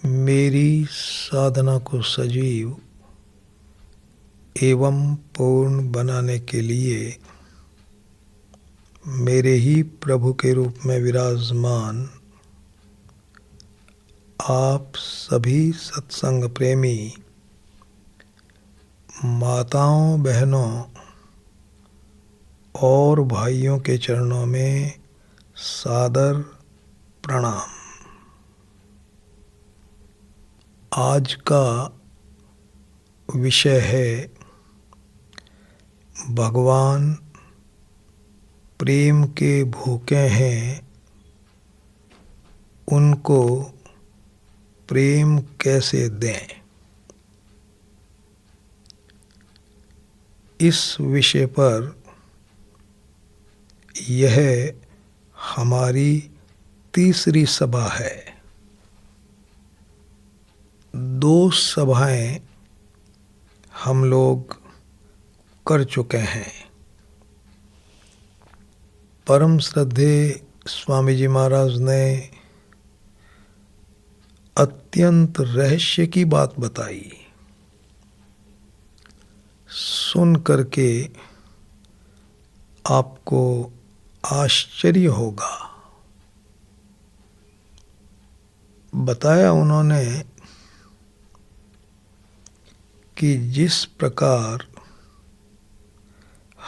मेरी साधना को सजीव एवं पूर्ण बनाने के लिए मेरे ही प्रभु के रूप में विराजमान आप सभी सत्संग प्रेमी माताओं, बहनों और भाइयों के चरणों में सादर प्रणाम। आज का विषय है भगवान प्रेम के भूखे हैं, उनको प्रेम कैसे दें। इस विषय पर यह हमारी तीसरी सभा है। 2 सभाएं हम लोग कर चुके हैं। परम श्रद्धेय स्वामी जी महाराज ने अत्यंत रहस्य की बात बताई। सुन करके आपको आश्चर्य होगा। बताया उन्होंने कि जिस प्रकार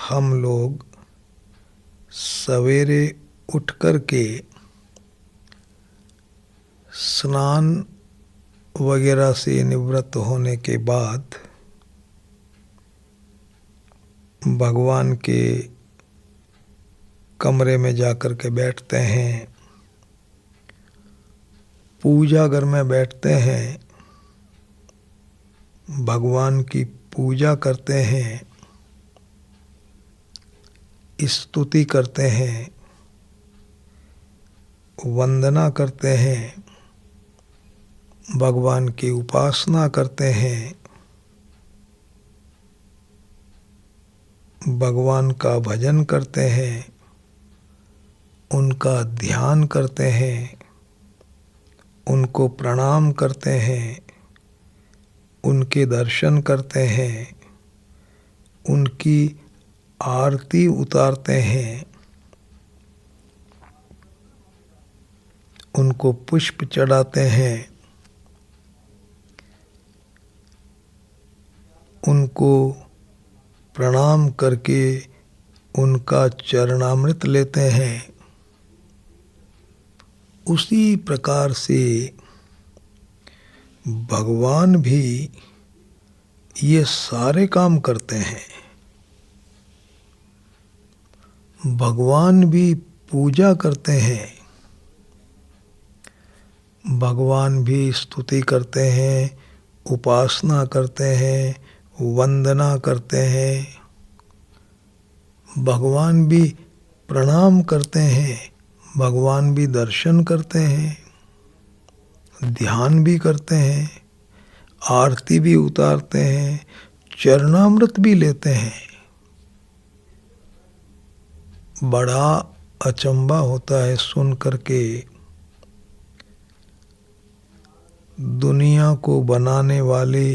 हम लोग सवेरे उठ कर के स्नान वगैरह से निवृत्त होने के बाद भगवान के कमरे में जाकर के बैठते हैं, पूजा घर में बैठते हैं, भगवान की पूजा करते हैं, स्तुति करते हैं, वंदना करते हैं, भगवान की उपासना करते हैं, भगवान का भजन करते हैं, उनका ध्यान करते हैं, उनको प्रणाम करते हैं, उनके दर्शन करते हैं, उनकी आरती उतारते हैं, उनको पुष्प चढ़ाते हैं, उनको प्रणाम करके उनका चरणामृत लेते हैं। उसी प्रकार से भगवान भी ये सारे काम करते हैं। भगवान भी पूजा करते हैं, भगवान भी स्तुति करते हैं, उपासना करते हैं, वंदना करते हैं, भगवान भी प्रणाम करते हैं, भगवान भी दर्शन करते हैं, ध्यान भी करते हैं, आरती भी उतारते हैं, चरणामृत भी लेते हैं। बड़ा अचंभा होता है सुन करके। दुनिया को बनाने वाले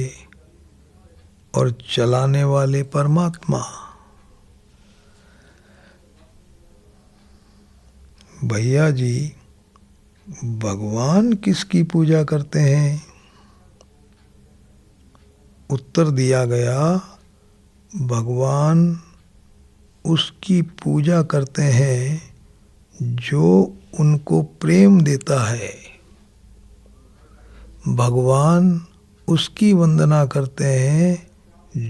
और चलाने वाले परमात्मा भैया जी भगवान किसकी पूजा करते हैं? उत्तर दिया गया, भगवान उसकी पूजा करते हैं जो उनको प्रेम देता है। भगवान उसकी वंदना करते हैं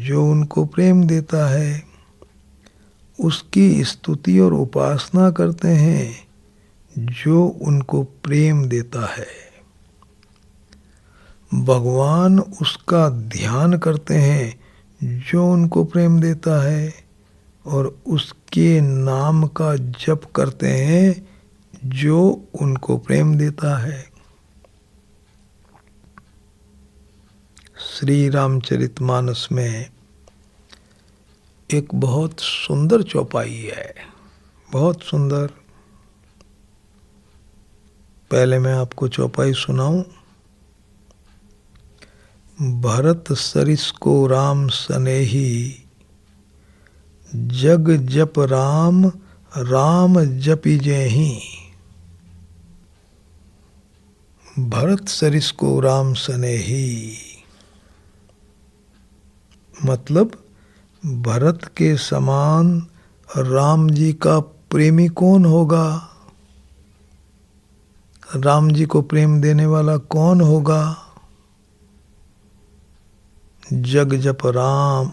जो उनको प्रेम देता है। उसकी स्तुति और उपासना करते हैं जो उनको प्रेम देता है। भगवान उसका ध्यान करते हैं जो उनको प्रेम देता है, और उसके नाम का जप करते हैं जो उनको प्रेम देता है। श्री रामचरितमानस में एक बहुत सुंदर चौपाई है, बहुत सुंदर। पहले मैं आपको चौपाई सुनाऊं। भरत सरिस को राम सनेही, जग जप राम राम जपि जेहि। भरत सरिस को राम सनेही मतलब भरत के समान राम जी का प्रेमी कौन होगा, राम जी को प्रेम देने वाला कौन होगा। जग जप राम,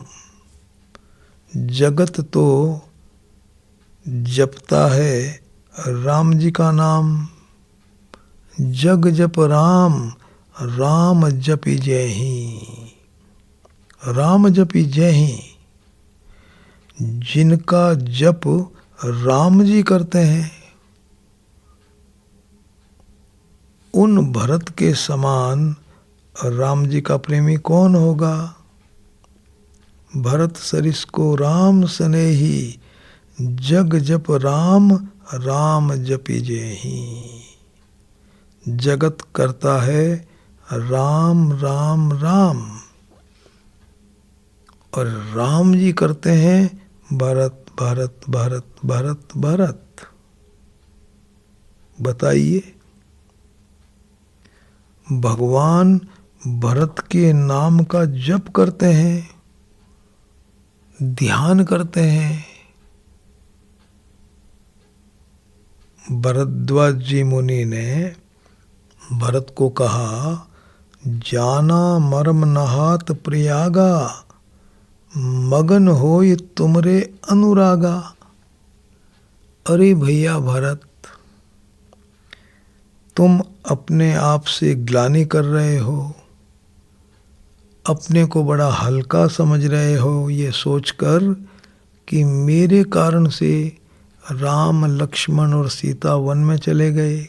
जगत तो जपता है राम जी का नाम। जग जप राम राम जपि जेहि, राम जपि जेहि, जिनका जप राम जी करते हैं उन भरत के समान राम जी का प्रेमी कौन होगा। भरत सरिस को राम सनेही, जग जप राम राम जपि जेहि। जगत करता है राम राम राम और राम जी करते हैं भरत भरत भरत भरत भरत। बताइए, भगवान भरत के नाम का जप करते हैं, ध्यान करते हैं। भरद्वाज जी मुनि ने भरत को कहा, जाना मर्म नहात प्रयागा, मगन होय तुमरे अनुरागा। अरे भैया भरत, तुम अपने आप से ग्लानि कर रहे हो, अपने को बड़ा हल्का समझ रहे हो, ये सोचकर कि मेरे कारण से राम लक्ष्मण और सीता वन में चले गए।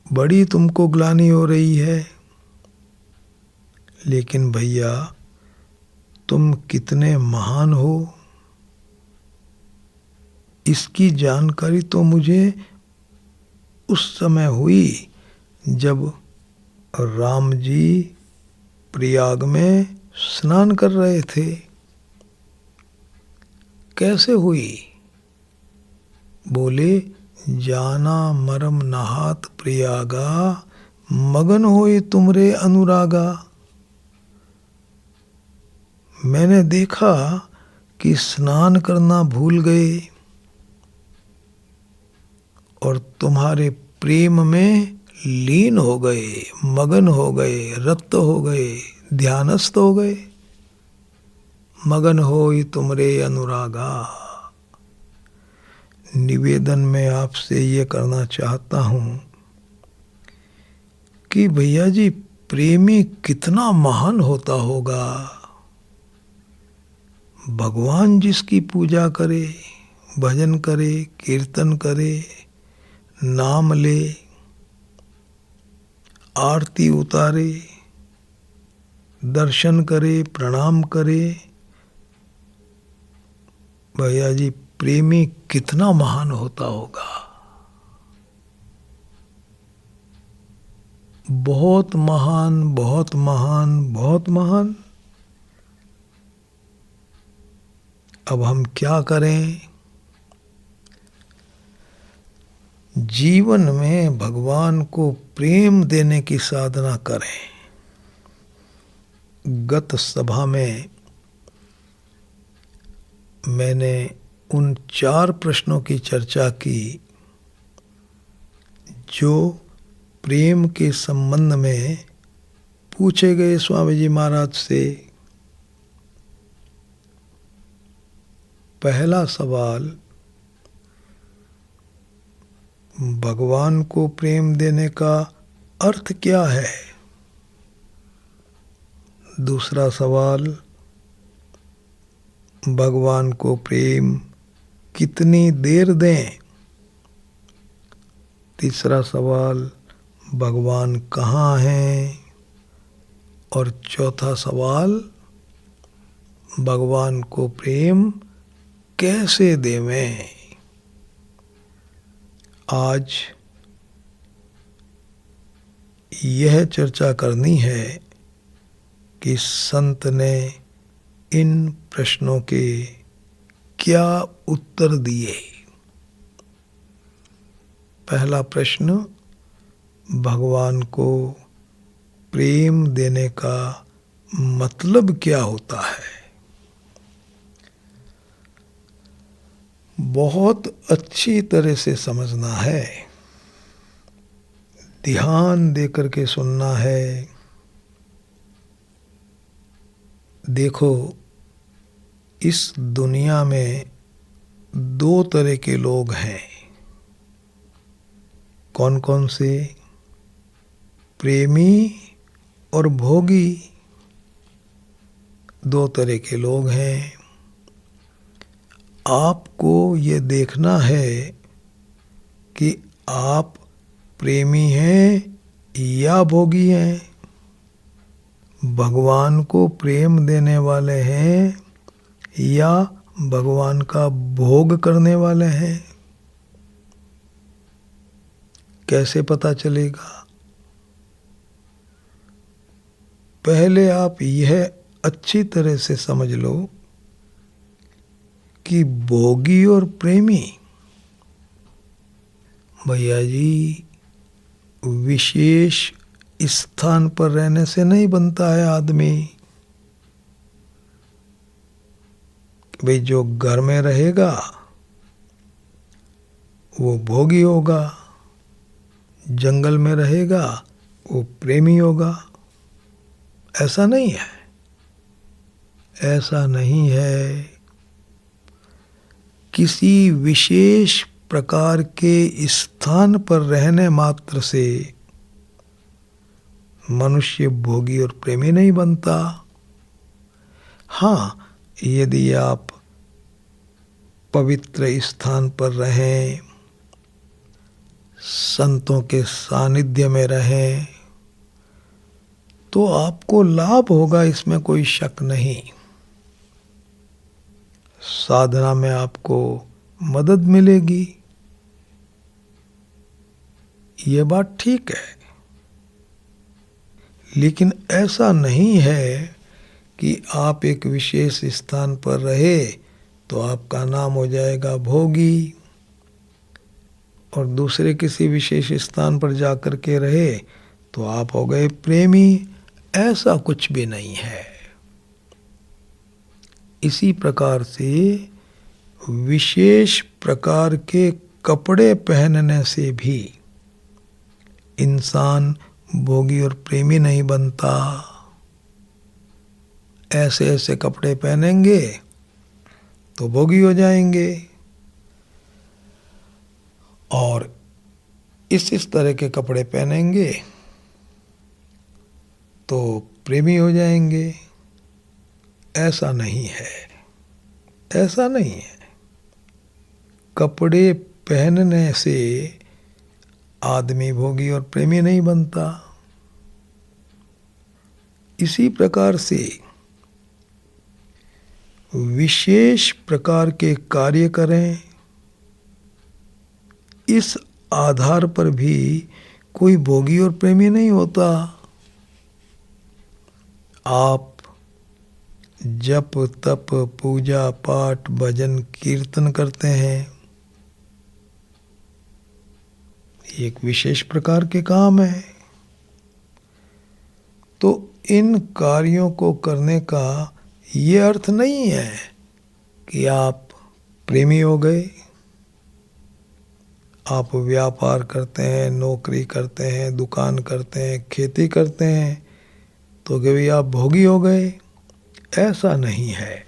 बड़ी तुमको ग्लानि हो रही है, लेकिन भैया तुम कितने महान हो इसकी जानकारी तो मुझे उस समय हुई जब राम जी प्रयाग में स्नान कर रहे थे। कैसे हुई? बोले, जाना मरम नहात प्रयागा, मगन होए तुमरे अनुरागा। मैंने देखा कि स्नान करना भूल गए और तुम्हारे प्रेम में लीन हो गए, मगन हो गए, रत हो गए, ध्यानस्थ हो गए। मगन होई तुमरे अनुरागा। निवेदन में आपसे ये करना चाहता हूं कि भैया जी प्रेमी कितना महान होता होगा। भगवान जिसकी पूजा करे, भजन करे, कीर्तन करे, नाम ले, आरती उतारे, दर्शन करे, प्रणाम करे, भैया जी प्रेमी कितना महान होता होगा। बहुत महान, बहुत महान, बहुत महान। अब हम क्या करें? जीवन में भगवान को प्रेम देने की साधना करें। गत सभा में मैंने उन 4 प्रश्नों की चर्चा की जो प्रेम के संबंध में पूछे गए स्वामी जी महाराज से। पहला सवाल, भगवान को प्रेम देने का अर्थ क्या है? दूसरा सवाल, भगवान को प्रेम कितनी देर दें? तीसरा सवाल, भगवान कहाँ हैं? और चौथा सवाल, भगवान को प्रेम कैसे देवें? आज यह चर्चा करनी है कि संत ने इन प्रश्नों के क्या उत्तर दिए। पहला प्रश्न, भगवान को प्रेम देने का मतलब क्या होता है। बहुत अच्छी तरह से समझना है, ध्यान देकर के सुनना है। देखो, इस दुनिया में दो तरह के लोग हैं। कौन कौन से? प्रेमी और भोगी, दो तरह के लोग हैं। आपको ये देखना है कि आप प्रेमी हैं या भोगी हैं, भगवान को प्रेम देने वाले हैं या भगवान का भोग करने वाले हैं। कैसे पता चलेगा? पहले आप यह अच्छी तरह से समझ लो कि भोगी और प्रेमी, भैया जी, विशेष स्थान पर रहने से नहीं बनता है आदमी। भाई जो घर में रहेगा वो भोगी होगा, जंगल में रहेगा वो प्रेमी होगा। ऐसा नहीं है, ऐसा नहीं है। किसी विशेष प्रकार के स्थान पर रहने मात्र से मनुष्य भोगी और प्रेमी नहीं बनता। हाँ, यदि आप पवित्र स्थान पर रहें, संतों के सानिध्य में रहें, तो आपको लाभ होगा, इसमें कोई शक नहीं। साधना में आपको मदद मिलेगी, ये बात ठीक है। लेकिन ऐसा नहीं है कि आप एक विशेष स्थान पर रहे तो आपका नाम हो जाएगा भोगी, और दूसरे किसी विशेष स्थान पर जाकर के रहे तो आप हो गए प्रेमी। ऐसा कुछ भी नहीं है। इसी प्रकार से विशेष प्रकार के कपड़े पहनने से भी इंसान भोगी और प्रेमी नहीं बनता। ऐसे ऐसे कपड़े पहनेंगे तो भोगी हो जाएंगे, और इस तरह के कपड़े पहनेंगे तो प्रेमी हो जाएंगे। ऐसा नहीं है, ऐसा नहीं है। कपड़े पहनने से आदमी भोगी और प्रेमी नहीं बनता। इसी प्रकार से विशेष प्रकार के कार्य करें, इस आधार पर भी कोई भोगी और प्रेमी नहीं होता। आप जप तप पूजा पाठ भजन कीर्तन करते हैं, एक विशेष प्रकार के काम है। तो इन कार्यों को करने का ये अर्थ नहीं है कि आप प्रेमी हो गए। आप व्यापार करते हैं, नौकरी करते हैं, दुकान करते हैं, खेती करते हैं तो कि भाई आप भोगी हो गए, ऐसा नहीं है।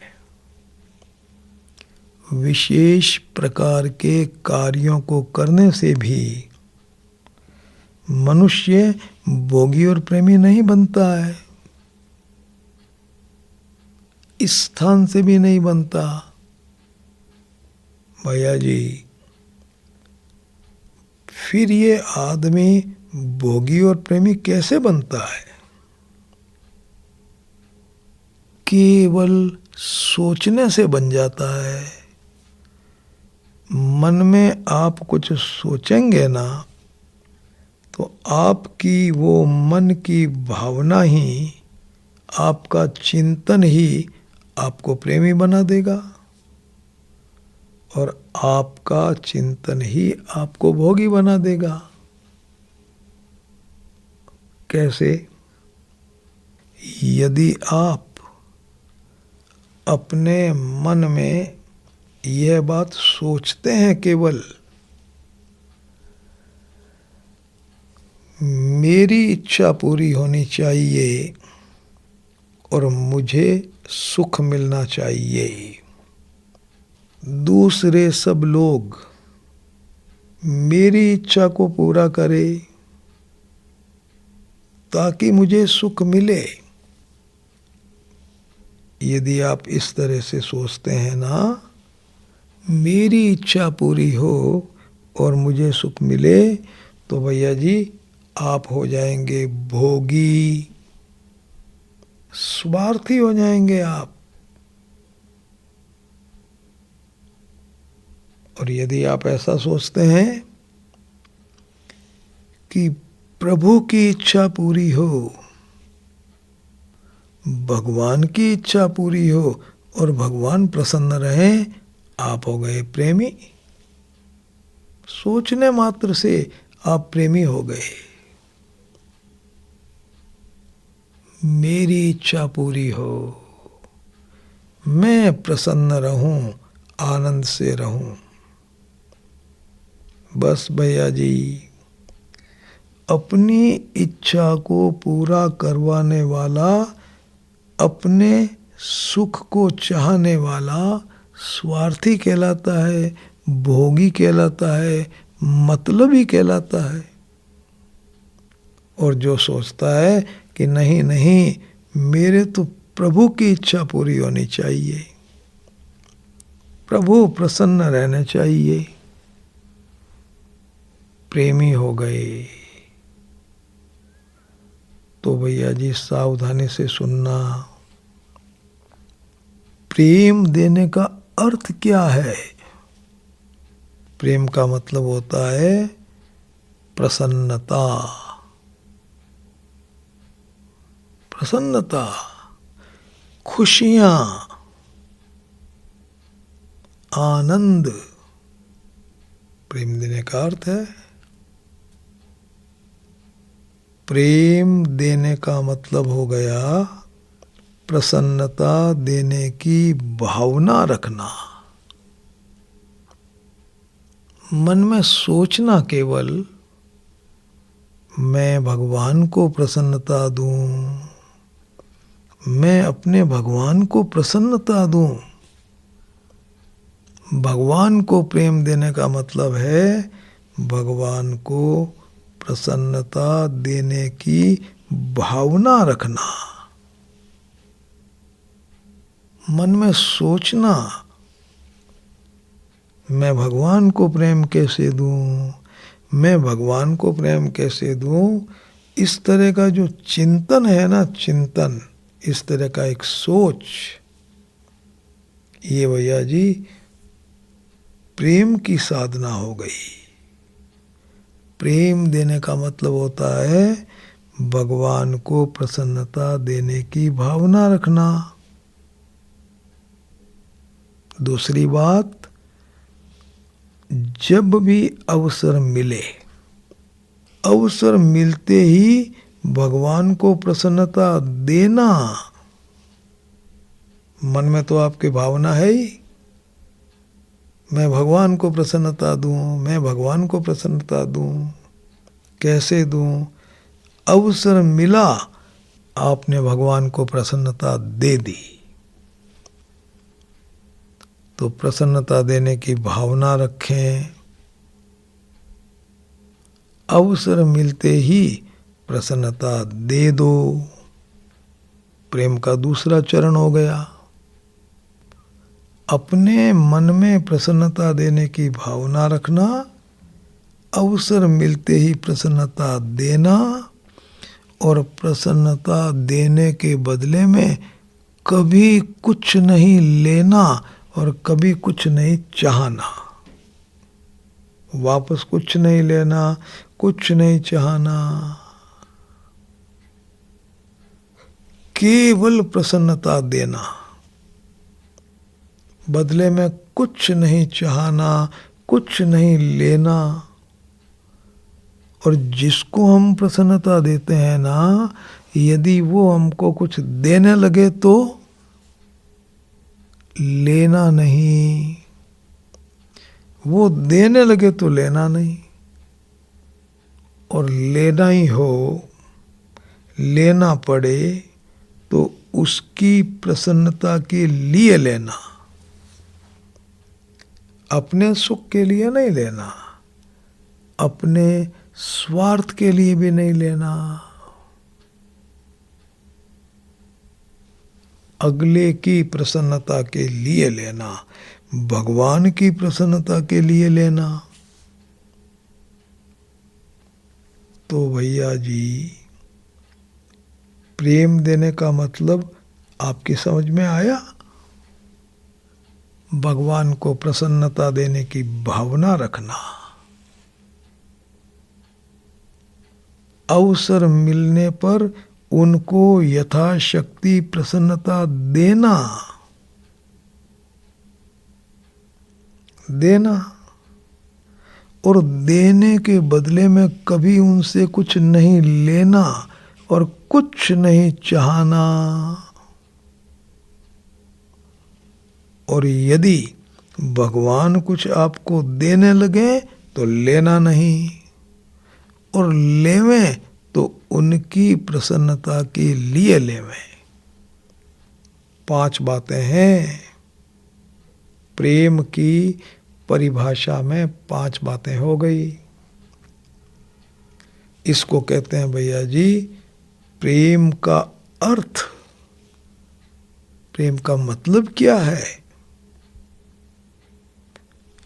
विशेष प्रकार के कार्यों को करने से भी मनुष्य भोगी और प्रेमी नहीं बनता है, इस स्थान से भी नहीं बनता। भैया जी, फिर ये आदमी भोगी और प्रेमी कैसे बनता है? केवल सोचने से बन जाता है। मन में आप कुछ सोचेंगे ना तो आपकी वो मन की भावना ही, आपका चिंतन ही आपको प्रेमी बना देगा और आपका चिंतन ही आपको भोगी बना देगा। कैसे? यदि आप अपने मन में यह बात सोचते हैं केवल, मेरी इच्छा पूरी होनी चाहिए और मुझे सुख मिलना चाहिए, दूसरे सब लोग मेरी इच्छा को पूरा करें ताकि मुझे सुख मिले, यदि आप इस तरह से सोचते हैं ना, मेरी इच्छा पूरी हो और मुझे सुख मिले, तो भैया जी आप हो जाएंगे भोगी, स्वार्थी हो जाएंगे आप। और यदि आप ऐसा सोचते हैं कि प्रभु की इच्छा पूरी हो, भगवान की इच्छा पूरी हो और भगवान प्रसन्न रहे, आप हो गए प्रेमी। सोचने मात्र से आप प्रेमी हो गए। मेरी इच्छा पूरी हो, मैं प्रसन्न रहूं, आनंद से रहूं, बस भैया जी। अपनी इच्छा को पूरा करवाने वाला, अपने सुख को चाहने वाला स्वार्थी कहलाता है, भोगी कहलाता है, मतलबी कहलाता है। और जो सोचता है कि नहीं नहीं, मेरे तो प्रभु की इच्छा पूरी होनी चाहिए, प्रभु प्रसन्न रहने चाहिए, प्रेमी हो गए। तो भैया जी सावधानी से सुनना, प्रेम देने का अर्थ क्या है? प्रेम का मतलब होता है प्रसन्नता, प्रसन्नता, खुशियां, आनंद, प्रेम देने का अर्थ है। प्रेम देने का मतलब हो गया प्रसन्नता देने की भावना रखना, मन में सोचना केवल मैं भगवान को प्रसन्नता दूं, मैं अपने भगवान को प्रसन्नता दूं। भगवान को प्रेम देने का मतलब है भगवान को प्रसन्नता देने की भावना रखना, मन में सोचना मैं भगवान को प्रेम कैसे दूं, मैं भगवान को प्रेम कैसे दूं। इस तरह का जो चिंतन है ना, चिंतन, इस तरह का एक सोच, ये भैया जी प्रेम की साधना हो गई। प्रेम देने का मतलब होता है भगवान को प्रसन्नता देने की भावना रखना। दूसरी बात, जब भी अवसर मिले, अवसर मिलते ही भगवान को प्रसन्नता देना। मन में तो आपकी भावना है ही, मैं भगवान को प्रसन्नता दूं, मैं भगवान को प्रसन्नता दूं। कैसे दूं? अवसर मिला, आपने भगवान को प्रसन्नता दे दी, तो प्रसन्नता देने की भावना रखें। अवसर मिलते ही प्रसन्नता दे दो, प्रेम का दूसरा चरण हो गया। अपने मन में प्रसन्नता देने की भावना रखना, अवसर मिलते ही प्रसन्नता देना, और प्रसन्नता देने के बदले में कभी कुछ नहीं लेना और कभी कुछ नहीं चाहना। वापस कुछ नहीं लेना, कुछ नहीं चाहना, केवल प्रसन्नता देना, बदले में कुछ नहीं चाहना, कुछ नहीं लेना। और जिसको हम प्रसन्नता देते हैं ना, यदि वो हमको कुछ देने लगे तो लेना नहीं, वो देने लगे तो लेना नहीं। और लेना ही हो, लेना पड़े तो उसकी प्रसन्नता के लिए लेना, अपने सुख के लिए नहीं लेना, अपने स्वार्थ के लिए भी नहीं लेना, अगले की प्रसन्नता के लिए लेना, भगवान की प्रसन्नता के लिए लेना। तो भैया जी, प्रेम देने का मतलब आपकी समझ में आया? भगवान को प्रसन्नता देने की भावना रखना, अवसर मिलने पर उनको यथाशक्ति प्रसन्नता देना, और देने के बदले में कभी उनसे कुछ नहीं लेना और कुछ नहीं चाहना। और यदि भगवान कुछ आपको देने लगे तो लेना नहीं, और लेवें तो उनकी प्रसन्नता के लिए लेवें। 5 बातें हैं प्रेम की परिभाषा में, 5 बातें हो गई। इसको कहते हैं भैया जी प्रेम का अर्थ। प्रेम का मतलब क्या है?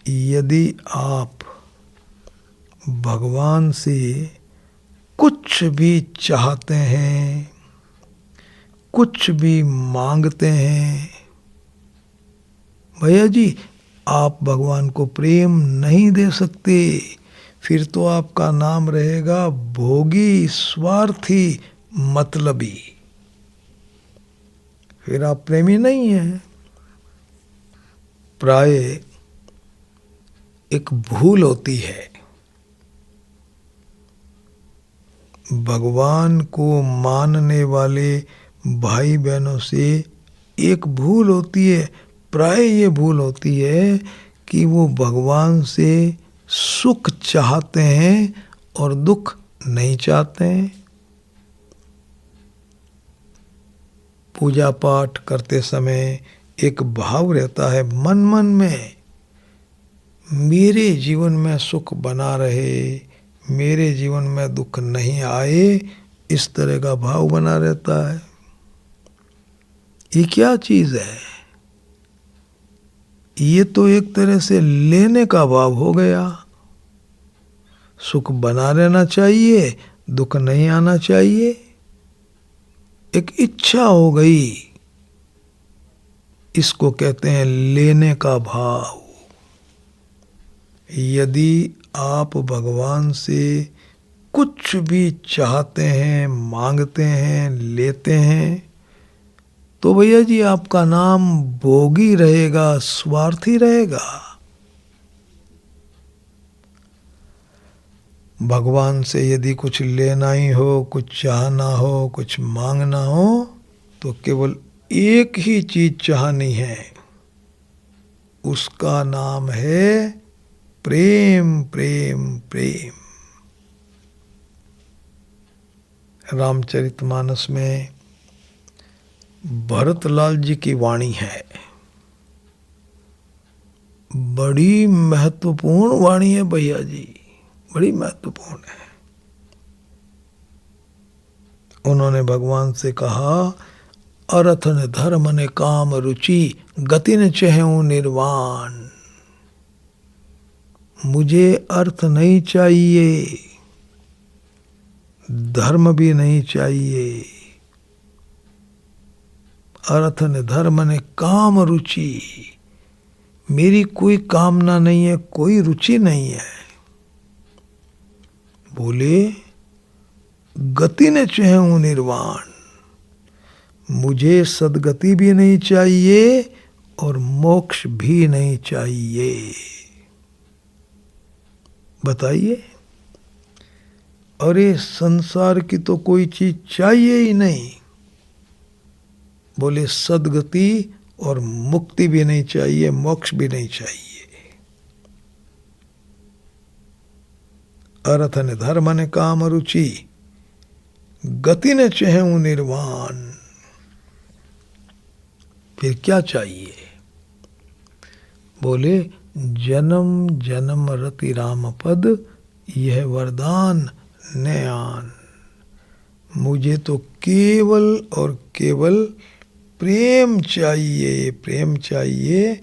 यदि आप भगवान से कुछ भी चाहते हैं, कुछ भी मांगते हैं, भैया जी आप भगवान को प्रेम नहीं दे सकते। फिर तो आपका नाम रहेगा भोगी, स्वार्थी, मतलबी। फिर आप प्रेमी नहीं हैं। प्राय एक भूल होती है, भगवान को मानने वाले भाई बहनों से एक भूल होती है, प्राय ये भूल होती है कि वो भगवान से सुख चाहते हैं और दुख नहीं चाहते हैं। पूजा पाठ करते समय एक भाव रहता है मन मन में, मेरे जीवन में सुख बना रहे, मेरे जीवन में दुख नहीं आए, इस तरह का भाव बना रहता है। ये क्या चीज है? ये तो एक तरह से लेने का भाव हो गया। सुख बना रहना चाहिए, दुख नहीं आना चाहिए, एक इच्छा हो गई। इसको कहते हैं लेने का भाव। यदि आप भगवान से कुछ भी चाहते हैं, मांगते हैं, लेते हैं, तो भैया जी आपका नाम भोगी रहेगा, स्वार्थी रहेगा। भगवान से यदि कुछ लेना ही हो, कुछ चाहना हो, कुछ मांगना हो, तो केवल एक ही चीज चाहनी है, उसका नाम है प्रेम, प्रेम, प्रेम। रामचरितमानस में भरतलाल जी की वाणी है, बड़ी महत्वपूर्ण वाणी है भैया जी, बड़ी महत्वपूर्ण है। उन्होंने भगवान से कहा, अर्थ न धर्म न काम रुचि, गति न चहु निर्वाण। मुझे अर्थ नहीं चाहिए, धर्म भी नहीं चाहिए, अर्थ न धर्म न काम रुचि, मेरी कोई कामना नहीं है, कोई रुचि नहीं है। बोले गति न चाहूं निर्वाण, मुझे सदगति भी नहीं चाहिए और मोक्ष भी नहीं चाहिए। बताइए, अरे संसार की तो कोई चीज चाहिए ही नहीं, बोले सदगति और मुक्ति भी नहीं चाहिए, मोक्ष भी नहीं चाहिए। अर्थ ने धर्म ने काम रुचि, गति न चाहूं निर्वाण। फिर क्या चाहिए? बोले जन्म जन्म रति राम पद, यह वरदान नयान। मुझे तो केवल और केवल प्रेम चाहिए, प्रेम चाहिए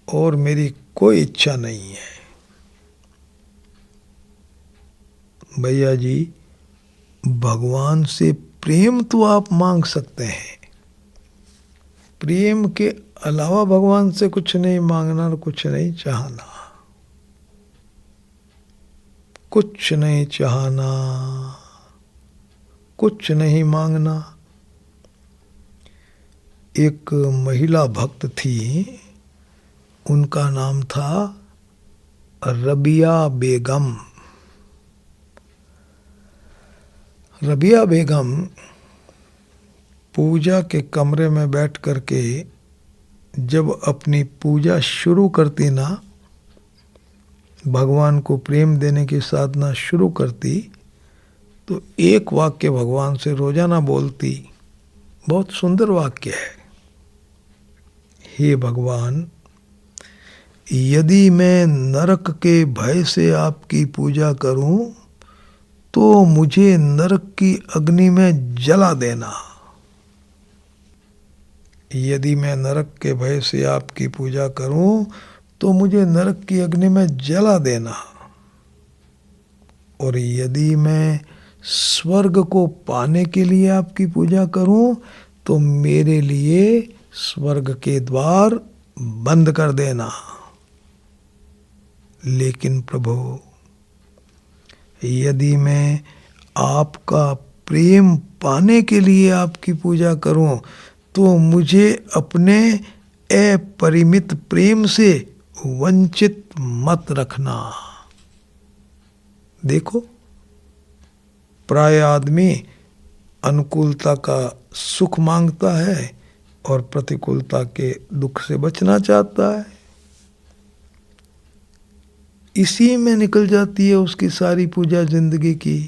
और मेरी कोई इच्छा नहीं है। भैया जी, भगवान से प्रेम तो आप मांग सकते हैं, प्रेम के अलावा भगवान से कुछ नहीं मांगना और कुछ नहीं चाहना, कुछ नहीं चाहना, कुछ नहीं मांगना। एक महिला भक्त थी, उनका नाम था रबिया बेगम। रबिया बेगम पूजा के कमरे में बैठ करके जब अपनी पूजा शुरू करती ना, भगवान को प्रेम देने की साधना शुरू करती, तो एक वाक्य भगवान से रोजाना बोलती। बहुत सुंदर वाक्य है। हे भगवान, यदि मैं नरक के भय से आपकी पूजा करूं तो मुझे नरक की अग्नि में जला देना। यदि मैं नरक के भय से आपकी पूजा करूं तो मुझे नरक की अग्नि में जला देना। और यदि मैं स्वर्ग को पाने के लिए आपकी पूजा करूं तो मेरे लिए स्वर्ग के द्वार बंद कर देना। लेकिन प्रभु, यदि मैं आपका प्रेम पाने के लिए आपकी पूजा करूं तो मुझे अपने अपरिमित प्रेम से वंचित मत रखना। देखो, प्राय आदमी अनुकूलता का सुख मांगता है और प्रतिकूलता के दुख से बचना चाहता है। इसी में निकल जाती है उसकी सारी पूजा जिंदगी की।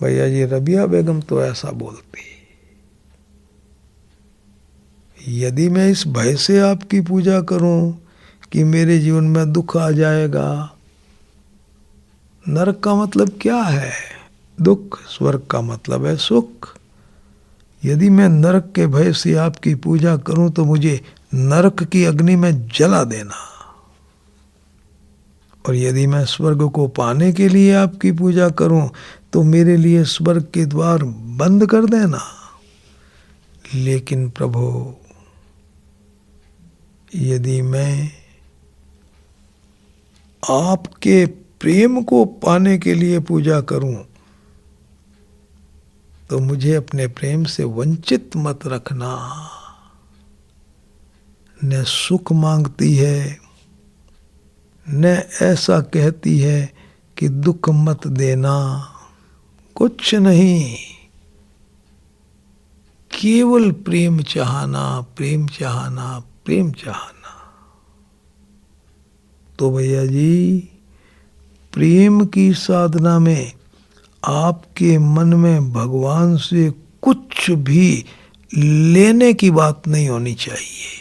भैया जी, रबिया बेगम तो ऐसा बोलती, यदि मैं इस भय से आपकी पूजा करूं कि मेरे जीवन में दुख आ जाएगा। नरक का मतलब क्या है? दुख। स्वर्ग का मतलब है सुख। यदि मैं नरक के भय से आपकी पूजा करूं तो मुझे नरक की अग्नि में जला देना। और यदि मैं स्वर्ग को पाने के लिए आपकी पूजा करूं तो मेरे लिए स्वर्ग के द्वार बंद कर देना। लेकिन प्रभु, यदि मैं आपके प्रेम को पाने के लिए पूजा करूं तो मुझे अपने प्रेम से वंचित मत रखना। न सुख मांगती है, न ऐसा कहती है कि दुख मत देना। कुछ नहीं, केवल प्रेम चाहना, प्रेम चाहना, प्रेम चाहना। तो भैया जी, प्रेम की साधना में आपके मन में भगवान से कुछ भी लेने की बात नहीं होनी चाहिए।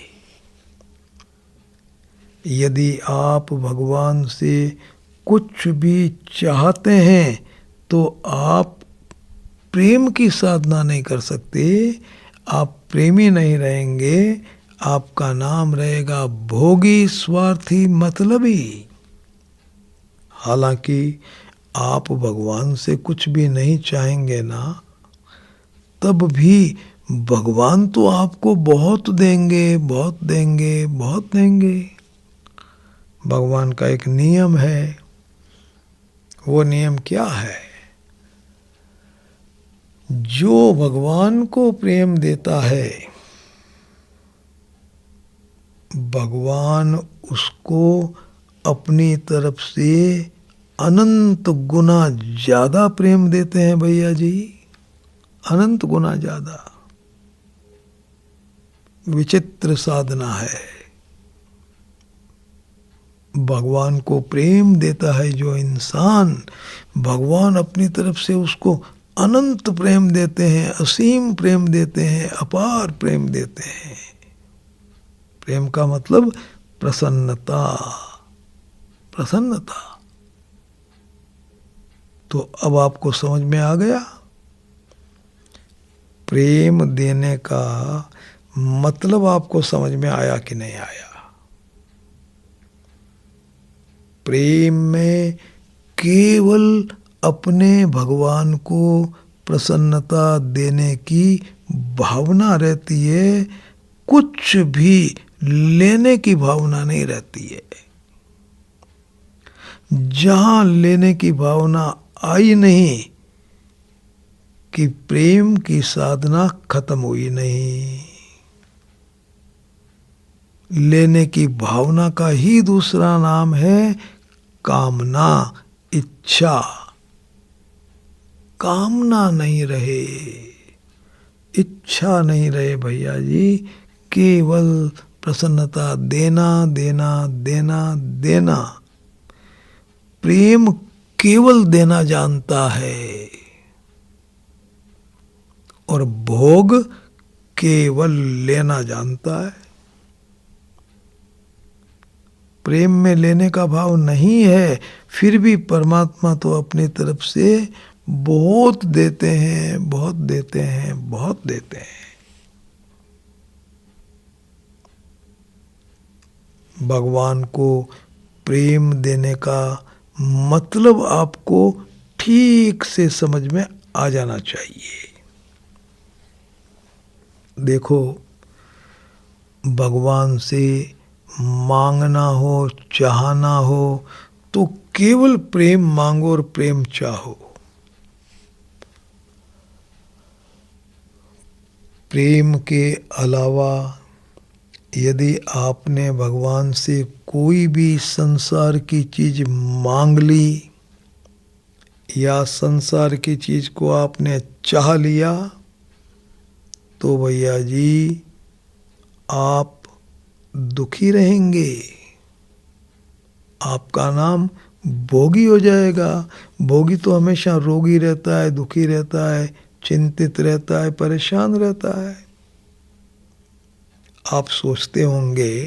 यदि आप भगवान से कुछ भी चाहते हैं तो आप प्रेम की साधना नहीं कर सकते, आप प्रेमी नहीं रहेंगे, आपका नाम रहेगा भोगी, स्वार्थी, मतलबी। हालांकि आप भगवान से कुछ भी नहीं चाहेंगे ना, तब भी भगवान तो आपको बहुत देंगे, बहुत देंगे, बहुत देंगे। भगवान का एक नियम है। वो नियम क्या है? जो भगवान को प्रेम देता है, भगवान उसको अपनी तरफ से अनंत गुना ज्यादा प्रेम देते हैं भैया जी, अनंत गुना ज्यादा। विचित्र साधना है। भगवान को प्रेम देता है जो इंसान, भगवान अपनी तरफ से उसको अनंत प्रेम देते हैं, असीम प्रेम देते हैं, अपार प्रेम देते हैं। प्रेम का मतलब प्रसन्नता, प्रसन्नता। तो अब आपको समझ में आ गया प्रेम देने का मतलब। आपको समझ में आया कि नहीं आया? प्रेम में केवल अपने भगवान को प्रसन्नता देने की भावना रहती है, कुछ भी लेने की भावना नहीं रहती है। जहां लेने की भावना आई नहीं कि प्रेम की साधना खत्म हुई नहीं। लेने की भावना का ही दूसरा नाम है कामना, इच्छा। कामना नहीं रहे, इच्छा नहीं रहे भैया जी, केवल प्रसन्नता, देना देना देना देना। प्रेम केवल देना जानता है और भोग केवल लेना जानता है। प्रेम में लेने का भाव नहीं है, फिर भी परमात्मा तो अपनी तरफ से बहुत देते हैं, बहुत देते हैं, बहुत देते हैं। भगवान को प्रेम देने का मतलब आपको ठीक से समझ में आ जाना चाहिए। देखो, भगवान से मांगना हो, चाहना हो तो केवल प्रेम मांगो और प्रेम चाहो। प्रेम के अलावा यदि आपने भगवान से कोई भी संसार की चीज मांग ली या संसार की चीज को आपने चाह लिया तो भैया जी आप दुखी रहेंगे। आपका नाम भोगी हो जाएगा। भोगी तो हमेशा रोगी रहता है, दुखी रहता है, चिंतित रहता है, परेशान रहता है। आप सोचते होंगे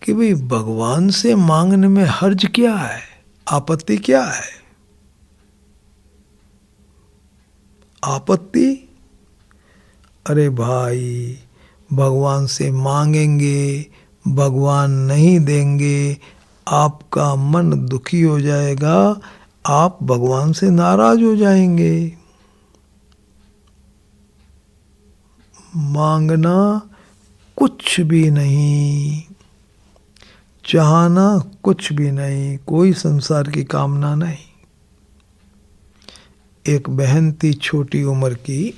कि भाई भगवान से मांगने में हर्ज क्या है, आपत्ति क्या है? आपत्ति? अरे भाई, भगवान से मांगेंगे, भगवान नहीं देंगे, आपका मन दुखी हो जाएगा, आप भगवान से नाराज हो जाएंगे। मांगना कुछ भी नहीं, चाहना कुछ भी नहीं, कोई संसार की कामना नहीं। एक बहन थी छोटी उम्र की,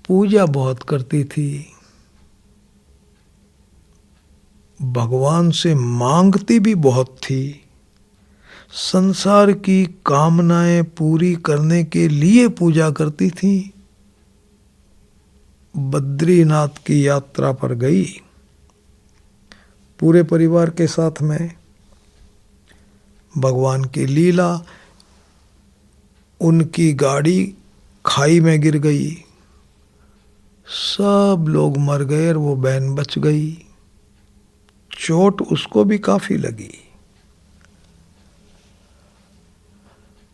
पूजा बहुत करती थी, भगवान से मांगती भी बहुत थी, संसार की कामनाएं पूरी करने के लिए पूजा करती थी। बद्रीनाथ की यात्रा पर गई पूरे परिवार के साथ में। भगवान की लीला, उनकी गाड़ी खाई में गिर गई, सब लोग मर गए और वो बहन बच गई। चोट उसको भी काफी लगी।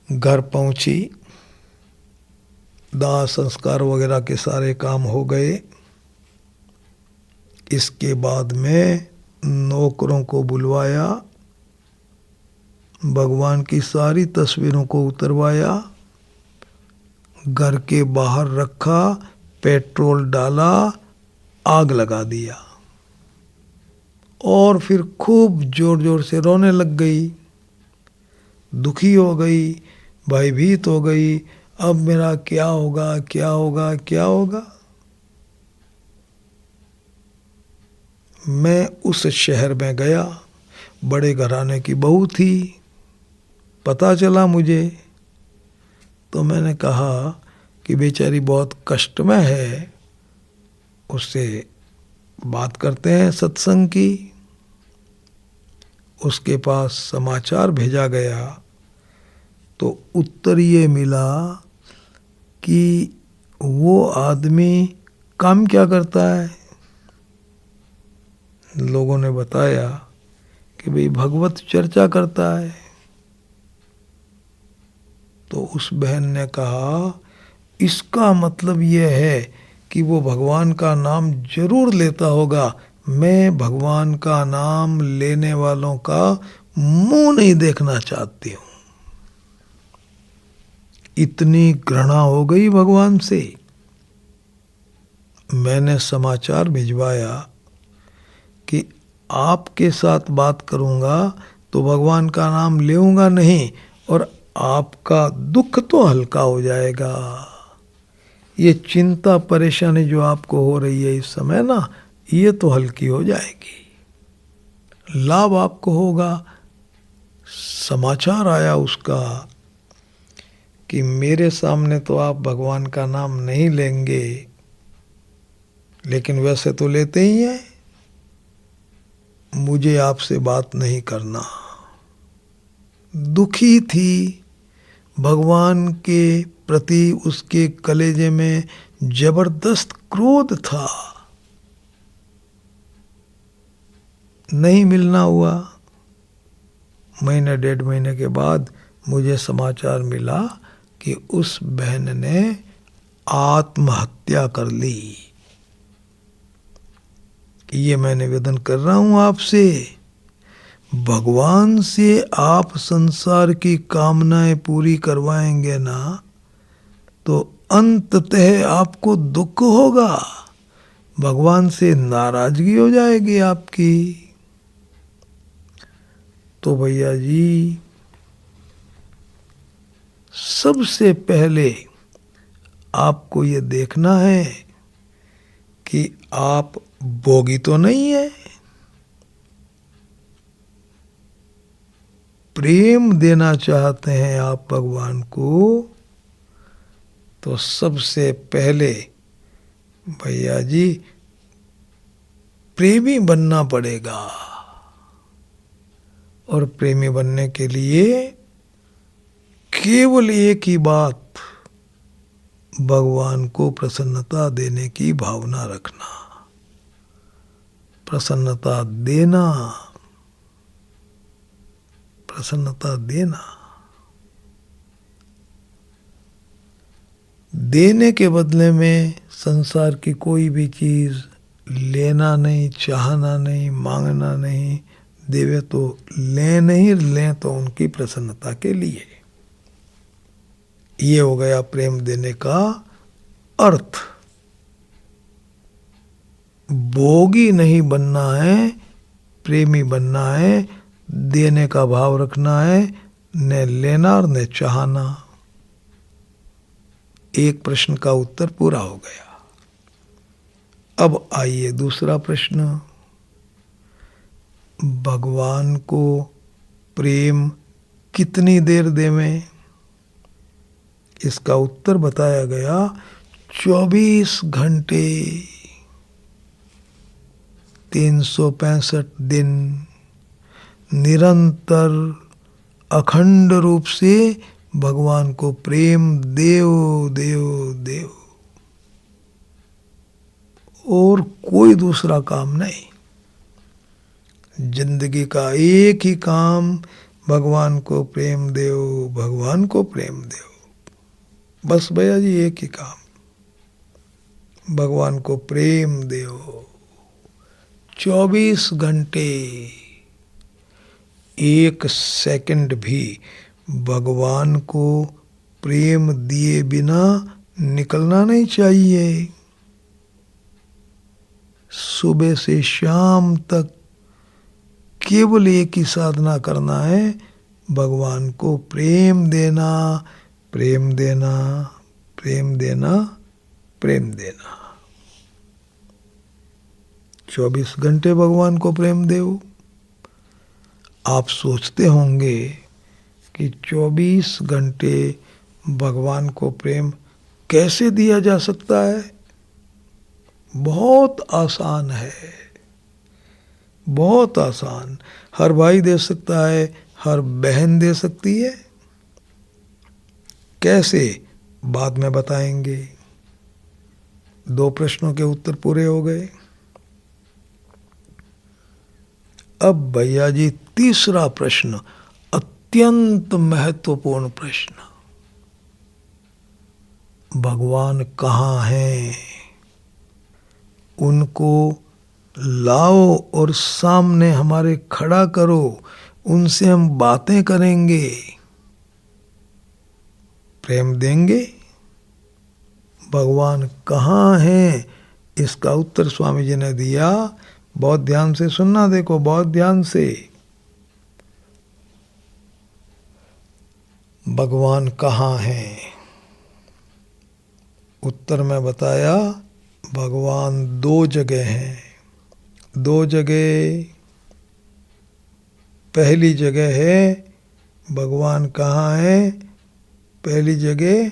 घर पहुंची, दाह संस्कार वगैरह के सारे काम हो गए। इसके बाद में नौकरों को बुलवाया, भगवान की सारी तस्वीरों को उतरवाया, घर के बाहर रखा, पेट्रोल डाला, आग लगा दिया और फिर खूब जोर जोर से रोने लग गई, दुखी हो गई, भयभीत हो गई। अब मेरा क्या होगा, क्या होगा, क्या होगा। मैं उस शहर में गया, बड़े घराने की बहू थी, पता चला मुझे। तो मैंने कहा कि बेचारी बहुत कष्ट में है, उससे बात करते हैं सत्संग की। उसके पास समाचार भेजा गया तो उत्तर ये मिला कि वो आदमी काम क्या करता है। लोगों ने बताया कि भाई भगवत चर्चा करता है। तो उस बहन ने कहा इसका मतलब ये है कि वो भगवान का नाम जरूर लेता होगा। मैं भगवान का नाम लेने वालों का मुंह नहीं देखना चाहती हूं। इतनी घृणा हो गई भगवान से। मैंने समाचार भिजवाया कि आपके साथ बात करूंगा तो भगवान का नाम लेऊंगा नहीं, और आपका दुख तो हल्का हो जाएगा। ये चिंता परेशानी जो आपको हो रही है इस समय ना, ये तो हल्की हो जाएगी, लाभ आपको होगा। समाचार आया उसका कि मेरे सामने तो आप भगवान का नाम नहीं लेंगे, लेकिन वैसे तो लेते ही हैं, मुझे आपसे बात नहीं करना। दुखी थी, भगवान के प्रति उसके कलेजे में जबरदस्त क्रोध था। नहीं मिलना हुआ। महीने डेढ़ महीने के बाद मुझे समाचार मिला कि उस बहन ने आत्महत्या कर ली। ये मैं निवेदन कर रहा हूं आपसे, भगवान से आप संसार की कामनाएं पूरी करवाएंगे ना, तो अंततः आपको दुख होगा, भगवान से नाराजगी हो जाएगी आपकी। तो भैया जी, सबसे पहले आपको ये देखना है कि आप भोगी तो नहीं है। प्रेम देना चाहते हैं आप भगवान को, तो सबसे पहले भैया जी प्रेमी बनना पड़ेगा। और प्रेमी बनने के लिए केवल एक ही बात, भगवान को प्रसन्नता देने की भावना रखना। प्रसन्नता देना, प्रसन्नता देना। देने के बदले में संसार की कोई भी चीज लेना नहीं, चाहना नहीं, मांगना नहीं। देवे तो ले नहीं, लें तो उनकी प्रसन्नता के लिए। ये हो गया प्रेम देने का अर्थ। भोगी नहीं बनना है, प्रेमी बनना है, देने का भाव रखना है, न लेना और न चाहना। एक प्रश्न का उत्तर पूरा हो गया। अब आइए दूसरा प्रश्न, भगवान को प्रेम कितनी देर देवें? इसका उत्तर बताया गया 24 घंटे, 365 दिन निरंतर अखंड रूप से भगवान को प्रेम देव देव देव, और कोई दूसरा काम नहीं। जिंदगी का एक ही काम, भगवान को प्रेम देव, भगवान को प्रेम देव। बस भैया जी एक ही काम, भगवान को प्रेम देव। 24 घंटे, एक सेकंड भी भगवान को प्रेम दिए बिना निकलना नहीं चाहिए। सुबह से शाम तक केवल एक ही साधना करना है, भगवान को प्रेम देना, प्रेम देना, प्रेम देना, प्रेम देना। 24 घंटे भगवान को प्रेम दो। आप सोचते होंगे कि 24 घंटे भगवान को प्रेम कैसे दिया जा सकता है? बहुत आसान है, बहुत आसान। हर भाई दे सकता है, हर बहन दे सकती है। कैसे? बाद में बताएंगे। 2 प्रश्नों के उत्तर पूरे हो गए। अब भैया जी तीसरा प्रश्न, अत्यंत महत्वपूर्ण प्रश्न, भगवान कहाँ हैं? उनको लाओ और सामने हमारे खड़ा करो, उनसे हम बातें करेंगे, प्रेम देंगे। भगवान कहाँ हैं? इसका उत्तर स्वामी जी ने दिया। बहुत ध्यान से सुनना, देखो बहुत ध्यान से। भगवान कहाँ हैं? उत्तर में बताया, भगवान 2 जगह हैं। 2 जगह। पहली जगह है, भगवान कहाँ है? पहली जगह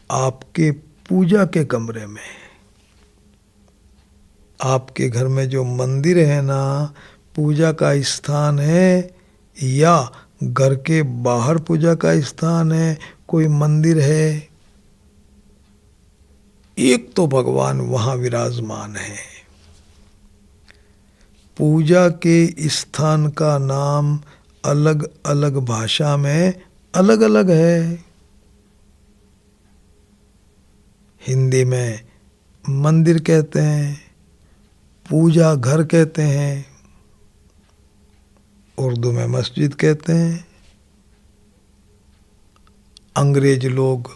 आपके पूजा के कमरे में। आपके घर में जो मंदिर है ना, पूजा का स्थान है, या घर के बाहर पूजा का स्थान है, कोई मंदिर है, एक तो भगवान वहां विराजमान है। पूजा के स्थान का नाम अलग अलग भाषा में अलग अलग है। हिंदी में मंदिर कहते हैं, पूजा घर कहते हैं, उर्दू में मस्जिद कहते हैं, अंग्रेज लोग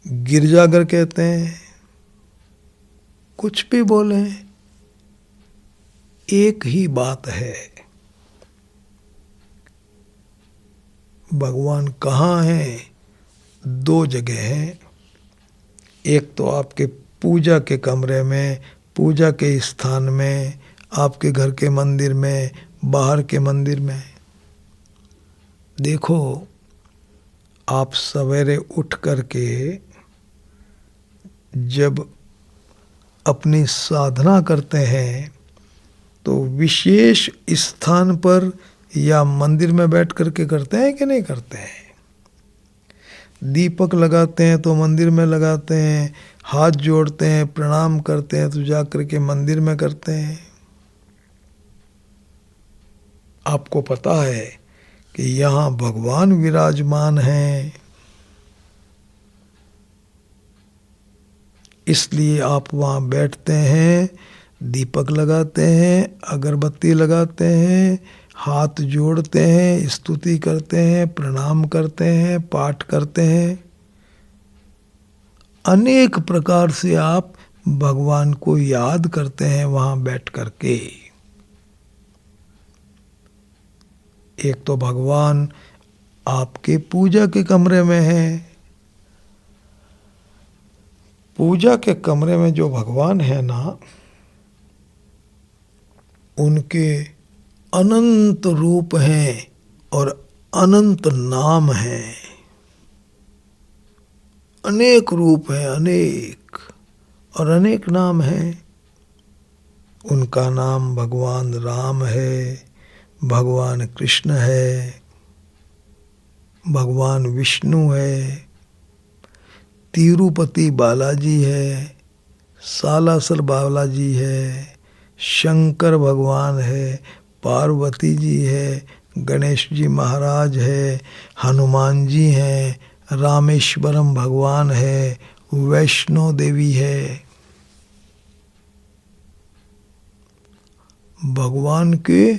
गिरजाघर कहते हैं। कुछ भी बोले, एक ही बात है, भगवान कहाँ हैं? 2 जगह हैं। एक तो आपके पूजा के कमरे में, पूजा के स्थान में, आपके घर के मंदिर में, बाहर के मंदिर में। देखो, आप सवेरे उठ करके जब अपनी साधना करते हैं तो विशेष स्थान पर या मंदिर में बैठ करके करते हैं कि नहीं करते हैं? दीपक लगाते हैं तो मंदिर में लगाते हैं, हाथ जोड़ते हैं, प्रणाम करते हैं तो जाकर के मंदिर में करते हैं। आपको पता है कि यहाँ भगवान विराजमान हैं, इसलिए आप वहाँ बैठते हैं, दीपक लगाते हैं, अगरबत्ती लगाते हैं, हाथ जोड़ते हैं, स्तुति करते हैं, प्रणाम करते हैं, पाठ करते हैं। अनेक प्रकार से आप भगवान को याद करते हैं वहाँ बैठ करके। एक तो भगवान आपके पूजा के कमरे में है। पूजा के कमरे में जो भगवान है ना, उनके अनंत रूप हैं और अनंत नाम हैं। अनेक रूप हैं, अनेक, और अनेक नाम हैं। उनका नाम भगवान राम है, भगवान कृष्ण है, भगवान विष्णु है, तिरुपति बालाजी है, सालासर बालाजी है, शंकर भगवान है, पार्वती जी है, गणेश जी महाराज है, हनुमान जी हैं, रामेश्वरम भगवान है, वैष्णो देवी है। भगवान के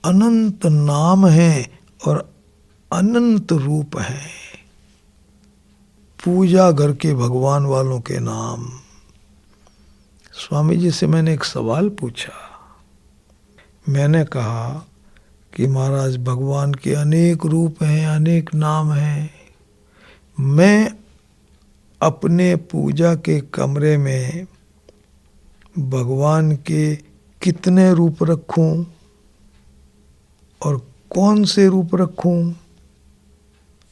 अनंत नाम हैं और अनंत रूप हैं। पूजा घर के भगवान वालों के नाम। स्वामी जी से मैंने एक सवाल पूछा, मैंने कहा कि महाराज भगवान के अनेक रूप हैं, अनेक नाम हैं। मैं अपने पूजा के कमरे में भगवान के कितने रूप रखूं और कौन से रूप रखूं?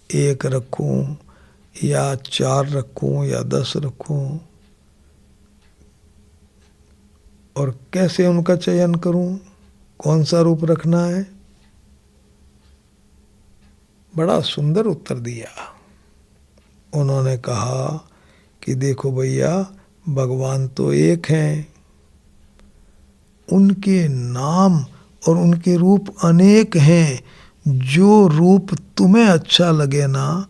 1 रखूं या 4 रखूं या 10 रखूं? और कैसे उनका चयन करूं? कौन सा रूप रखना है? बड़ा सुंदर उत्तर दिया। उन्होंने कहा कि देखो भैया, भगवान तो एक हैं, उनके नाम और उनके रूप अनेक हैं। जो रूप तुम्हें अच्छा लगे ना,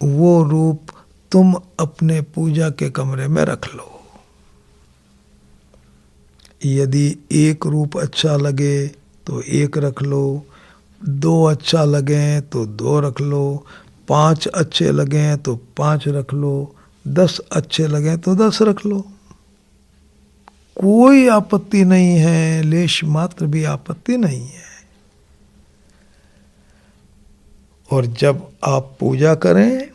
वो रूप तुम अपने पूजा के कमरे में रख लो। यदि 1 रूप अच्छा लगे तो 1 रख लो, 2 अच्छा लगे तो 2 रख लो, 5 अच्छे लगे तो 5 रख लो, 10 अच्छे लगे तो 10 रख लो। कोई आपत्ति नहीं है, लेश मात्र भी आपत्ति नहीं है। और जब आप पूजा करें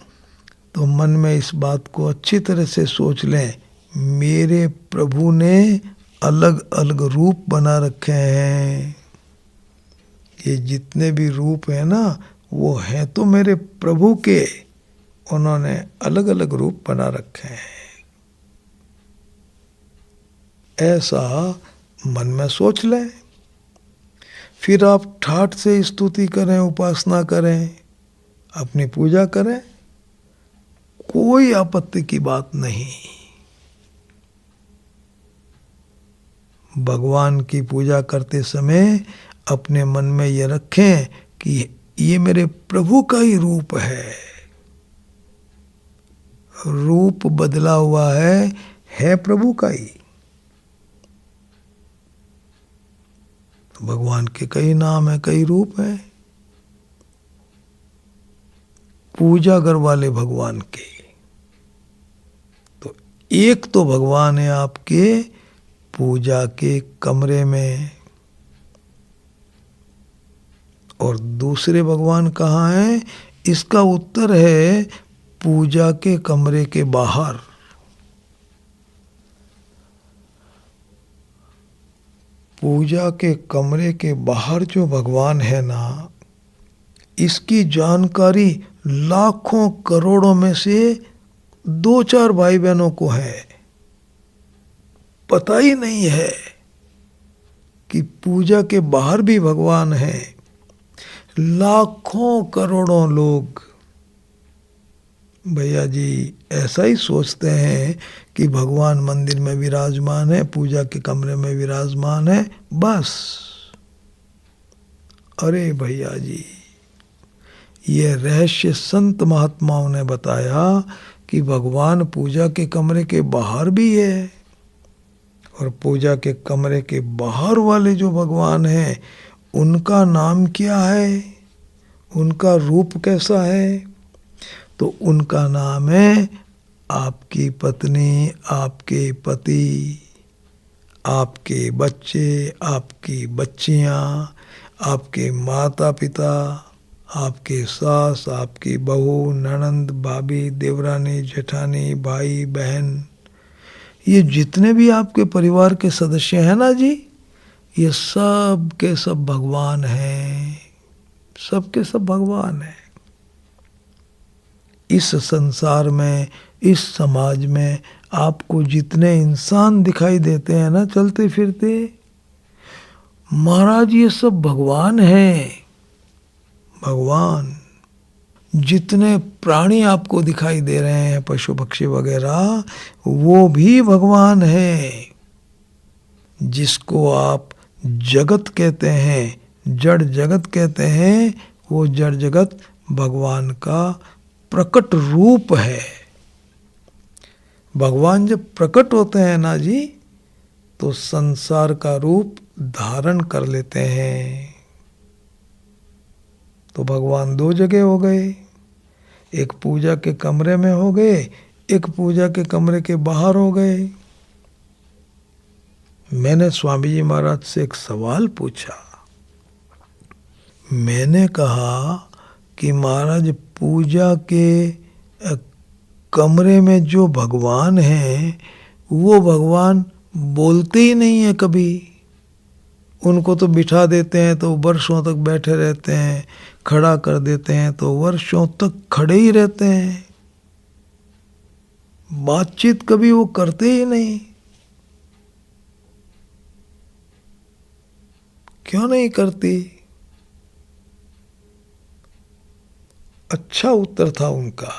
तो मन में इस बात को अच्छी तरह से सोच लें, मेरे प्रभु ने अलग अलग रूप बना रखे हैं। ये जितने भी रूप हैं ना, वो हैं तो मेरे प्रभु के, उन्होंने अलग अलग रूप बना रखे हैं। ऐसा मन में सोच लें। फिर आप ठाठ से स्तुति करें, उपासना करें, अपनी पूजा करें, कोई आपत्ति की बात नहीं। भगवान की पूजा करते समय अपने मन में ये रखें कि ये मेरे प्रभु का ही रूप है। रूप बदला हुआ है प्रभु का ही। भगवान के कई नाम हैं, कई रूप हैं। पूजा कर वाले भगवान के तो एक तो भगवान है आपके पूजा के कमरे में, और दूसरे भगवान कहाँ हैं? इसका उत्तर है पूजा के कमरे के बाहर। पूजा के कमरे के बाहर जो भगवान है ना, इसकी जानकारी लाखों करोड़ों में से 2-4 भाई बहनों को है। पता ही नहीं है कि पूजा के बाहर भी भगवान है। लाखों करोड़ों लोग भैया जी ऐसा ही सोचते हैं कि भगवान मंदिर में विराजमान है, पूजा के कमरे में विराजमान है, बस। अरे भैया जी, ये रहस्य संत महात्माओं ने बताया कि भगवान पूजा के कमरे के बाहर भी है। और पूजा के कमरे के बाहर वाले जो भगवान हैं, उनका नाम क्या है, उनका रूप कैसा है? तो उनका नाम है आपकी पत्नी, आपके पति, आपके बच्चे, आपकी बच्चियां, आपके माता पिता, आपके सास, आपकी बहू, ननंद, भाभी, देवरानी, जेठानी, भाई बहन, ये जितने भी आपके परिवार के सदस्य हैं ना जी, ये सब के सब भगवान हैं, सब के सब भगवान हैं। इस संसार में, इस समाज में आपको जितने इंसान दिखाई देते हैं ना चलते फिरते, महाराज ये सब भगवान हैं, भगवान। जितने प्राणी आपको दिखाई दे रहे हैं, पशु पक्षी वगैरह, वो भी भगवान है। जिसको आप जगत कहते हैं, जड़ जगत कहते हैं, वो जड़ जगत भगवान का प्रकट रूप है। भगवान जब प्रकट होते हैं ना जी, तो संसार का रूप धारण कर लेते हैं। तो भगवान 2 जगह हो गए, एक पूजा के कमरे में हो गए, एक पूजा के कमरे के बाहर हो गए। मैंने स्वामी जी महाराज से एक सवाल पूछा। मैंने कहा कि महाराज, पूजा के कमरे में जो भगवान हैं वो भगवान बोलते ही नहीं है कभी। उनको तो बिठा देते हैं तो वर्षों तक बैठे रहते हैं, खड़ा कर देते हैं तो वर्षों तक खड़े ही रहते हैं, बातचीत कभी वो करते ही नहीं। क्यों नहीं करती? अच्छा उत्तर था उनका।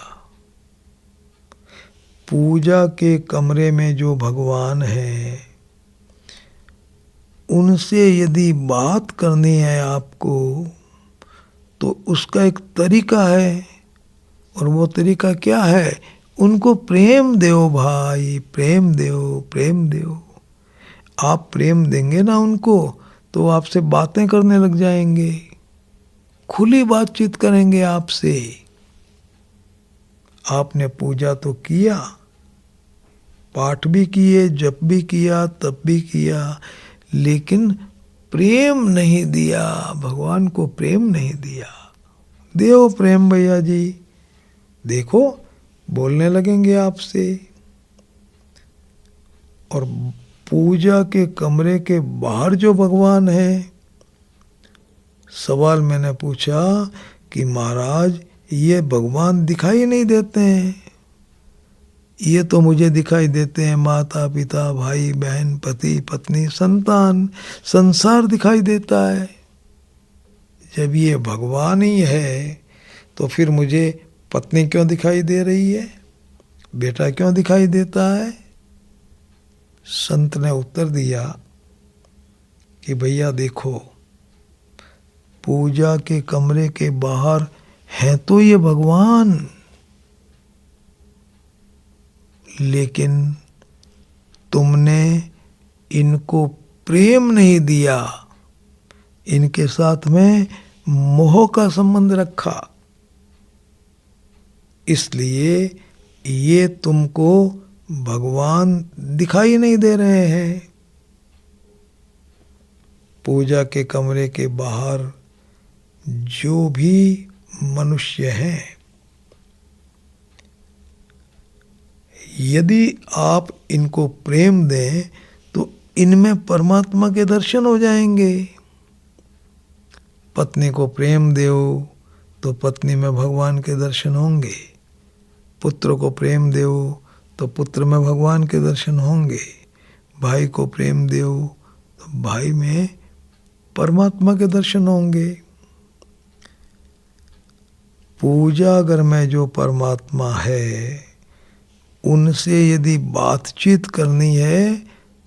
पूजा के कमरे में जो भगवान है उनसे यदि बात करनी है आपको तो उसका एक तरीका है, और वो तरीका क्या है? उनको प्रेम दो भाई, प्रेम दो, प्रेम दो। आप प्रेम देंगे ना उनको तो आपसे बातें करने लग जाएंगे, खुली बातचीत करेंगे आपसे। आपने पूजा तो किया, पाठ भी किए, जप भी किया, तप भी किया, लेकिन प्रेम नहीं दिया, भगवान को प्रेम नहीं दिया। देव प्रेम भैया जी, देखो बोलने लगेंगे आपसे। और पूजा के कमरे के बाहर जो भगवान है, सवाल मैंने पूछा कि महाराज ये भगवान दिखाई नहीं देते हैं, ये तो मुझे दिखाई देते हैं, माता पिता, भाई बहन, पति पत्नी, संतान, संसार दिखाई देता है। जब ये भगवान ही है तो फिर मुझे पत्नी क्यों दिखाई दे रही है, बेटा क्यों दिखाई देता है? संत ने उत्तर दिया कि भैया देखो, पूजा के कमरे के बाहर हैं तो ये भगवान, लेकिन तुमने इनको प्रेम नहीं दिया, इनके साथ में मोह का संबंध रखा, इसलिए ये तुमको भगवान दिखाई नहीं दे रहे हैं। पूजा के कमरे के बाहर जो भी मनुष्य हैं, यदि आप इनको प्रेम दें तो इनमें परमात्मा के दर्शन हो जाएंगे। पत्नी को प्रेम दो तो पत्नी में भगवान के दर्शन होंगे, पुत्र को प्रेम दो तो पुत्र में भगवान के दर्शन होंगे, भाई को प्रेम दो तो भाई में परमात्मा के दर्शन होंगे। पूजा घर में जो परमात्मा है उनसे यदि बातचीत करनी है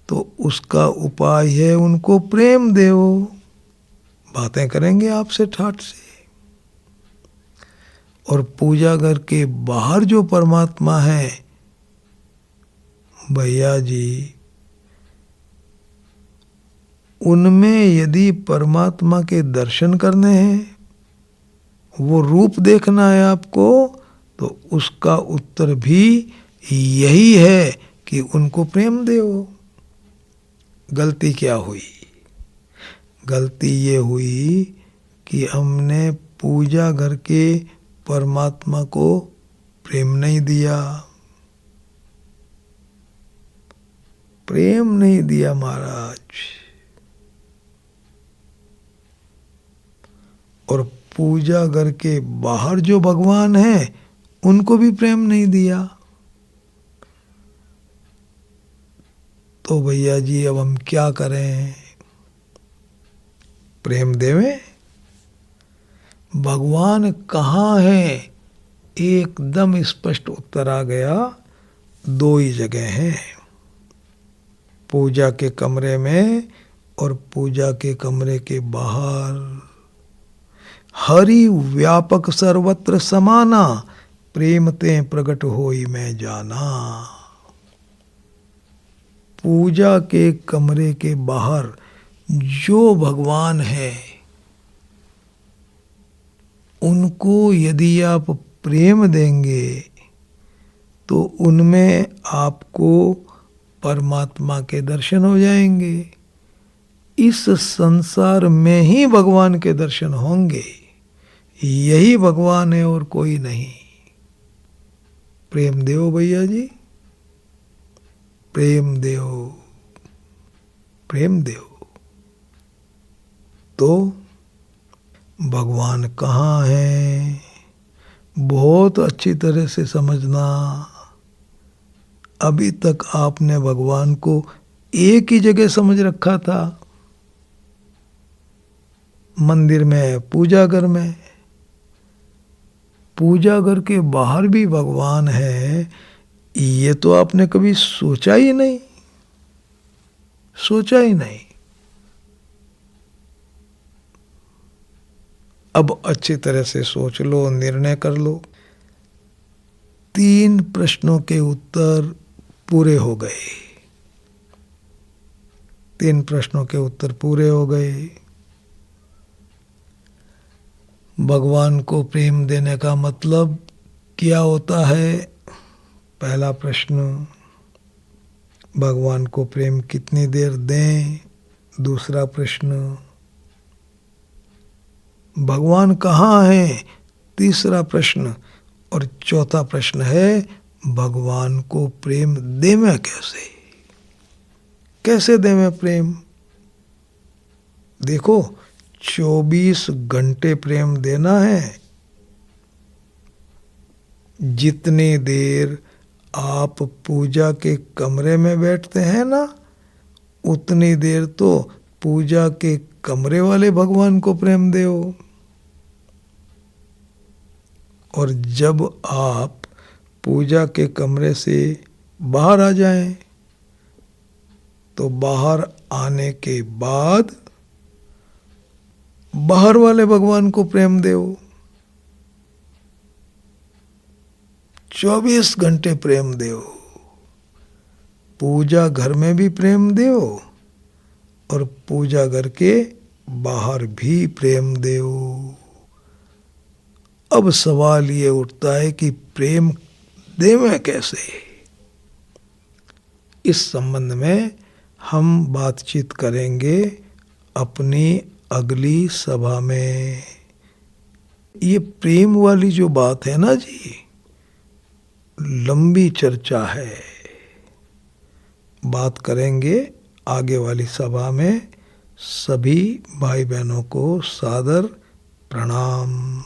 तो उसका उपाय है उनको प्रेम दो, बातें करेंगे आपसे ठाठ से। और पूजा घर के बाहर जो परमात्मा है, भैया जी, उनमें यदि परमात्मा के दर्शन करने हैं, वो रूप देखना है आपको, तो उसका उत्तर भी यही है कि उनको प्रेम दो। गलती क्या हुई? गलती ये हुई कि हमने पूजा घर के परमात्मा को प्रेम नहीं दिया, प्रेम नहीं दिया महाराज। और पूजा घर के बाहर जो भगवान है उनको भी प्रेम नहीं दिया। तो भैया जी अब हम क्या करें? प्रेम देवें? भगवान कहाँ है? एकदम स्पष्ट उत्तर आ गया, दो ही जगह हैं, पूजा के कमरे में और पूजा के कमरे के बाहर। हरि व्यापक सर्वत्र समाना, प्रेम ते प्रगट होई मैं जाना। पूजा के कमरे के बाहर जो भगवान है उनको यदि आप प्रेम देंगे तो उनमें आपको परमात्मा के दर्शन हो जाएंगे। इस संसार में ही भगवान के दर्शन होंगे। यही भगवान है और कोई नहीं। प्रेम देव भैया जी, प्रेम देव, प्रेम देव। तो भगवान कहाँ है, बहुत अच्छी तरह से समझना। अभी तक आपने भगवान को एक ही जगह समझ रखा था, मंदिर में, पूजा घर में। पूजा घर के बाहर भी भगवान है, ये तो आपने कभी सोचा ही नहीं, सोचा ही नहीं। अब अच्छी तरह से सोच लो, निर्णय कर लो। 3 प्रश्नों के उत्तर पूरे हो गए। 3 प्रश्नों के उत्तर पूरे हो गए। भगवान को प्रेम देने का मतलब क्या होता है? पहला प्रश्न, भगवान को प्रेम कितनी देर दें? दूसरा प्रश्न, भगवान कहाँ है? तीसरा प्रश्न। और चौथा प्रश्न है, भगवान को प्रेम दें कैसे? कैसे दें प्रेम? देखो, 24 घंटे प्रेम देना है। जितनी देर आप पूजा के कमरे में बैठते हैं ना, उतनी देर तो पूजा के कमरे वाले भगवान को प्रेम दो। और जब आप पूजा के कमरे से बाहर आ जाएं, तो बाहर आने के बाद बाहर वाले भगवान को प्रेम दो। 24 घंटे प्रेम दो। पूजा घर में भी प्रेम दो और पूजा घर के बाहर भी प्रेम दो। अब सवाल ये उठता है कि प्रेम दें कैसे? इस संबंध में हम बातचीत करेंगे अपनी अगली सभा में। ये प्रेम वाली जो बात है ना जी, लंबी चर्चा है। बात करेंगे आगे वाली सभा में। सभी भाई बहनों को सादर प्रणाम।